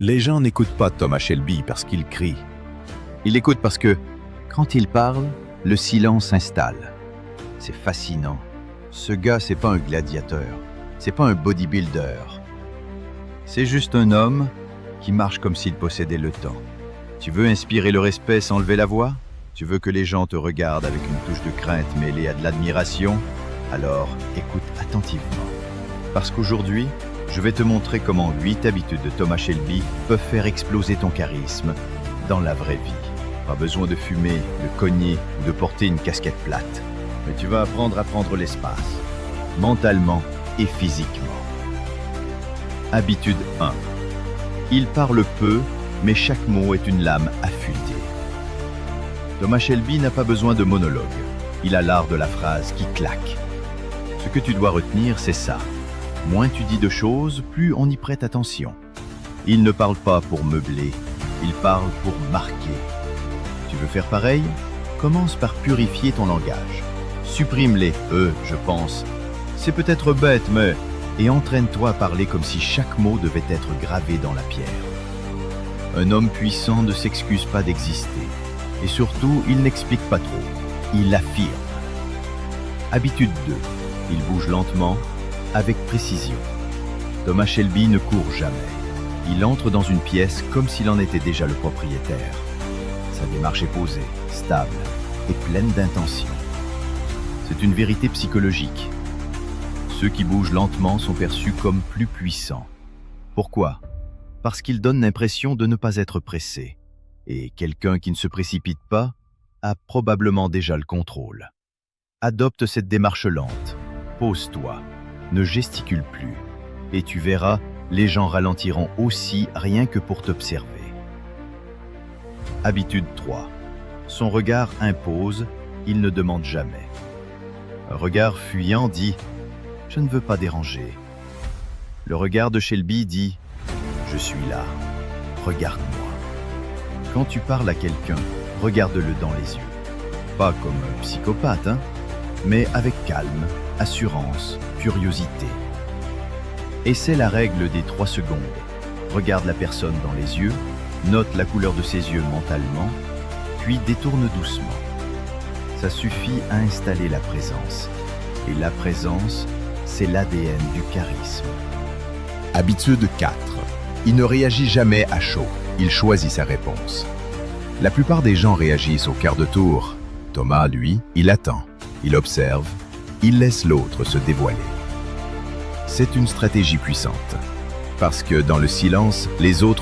Les gens n'écoutent pas Thomas Shelby parce qu'il crie. Ils l'écoutent parce que, quand il parle, le silence s'installe. C'est fascinant. Ce gars, c'est pas un gladiateur. C'est pas un bodybuilder. C'est juste un homme qui marche comme s'il possédait le temps. Tu veux inspirer le respect sans lever la voix? Tu veux que les gens te regardent avec une touche de crainte mêlée à de l'admiration? Alors, écoute attentivement. Parce qu'aujourd'hui, je vais te montrer comment 8 habitudes de Thomas Shelby peuvent faire exploser ton charisme dans la vraie vie. Pas besoin de fumer, de cogner ou de porter une casquette plate. Mais tu vas apprendre à prendre l'espace, mentalement et physiquement. Habitude 1. Il parle peu, mais chaque mot est une lame affûtée. Thomas Shelby n'a pas besoin de monologue. Il a l'art de la phrase qui claque. Ce que tu dois retenir, c'est ça. Moins tu dis de choses, plus on y prête attention. Il ne parle pas pour meubler, il parle pour marquer. Tu veux faire pareil? Commence par purifier ton langage. Supprime les « je pense ». C'est peut-être bête, mais... Et entraîne-toi à parler comme si chaque mot devait être gravé dans la pierre. Un homme puissant ne s'excuse pas d'exister. Et surtout, il n'explique pas trop. Il affirme. Habitude 2. Il bouge lentement, avec précision. Thomas Shelby ne court jamais. Il entre dans une pièce comme s'il en était déjà le propriétaire. Sa démarche est posée, stable et pleine d'intention. C'est une vérité psychologique. Ceux qui bougent lentement sont perçus comme plus puissants. Pourquoi? Parce qu'ils donnent l'impression de ne pas être pressés. Et quelqu'un qui ne se précipite pas a probablement déjà le contrôle. Adopte cette démarche lente. Pose-toi. Ne gesticule plus. Et tu verras, les gens ralentiront aussi rien que pour t'observer. Habitude 3. Son regard impose, il ne demande jamais. Un regard fuyant dit « Je ne veux pas déranger ». Le regard de Shelby dit « Je suis là, regarde-moi ». Quand tu parles à quelqu'un, regarde-le dans les yeux. Pas comme un psychopathe, mais avec calme, assurance, curiosité. Et c'est la règle des 3 secondes. Regarde la personne dans les yeux, note la couleur de ses yeux mentalement, puis détourne doucement. Ça suffit à installer la présence. Et la présence, c'est l'ADN du charisme. Habitude 4. Il ne réagit jamais à chaud. Il choisit sa réponse. La plupart des gens réagissent au quart de tour. Thomas, lui, il attend. Il observe. Il laisse l'autre se dévoiler. C'est une stratégie puissante. Parce que dans le silence, les autres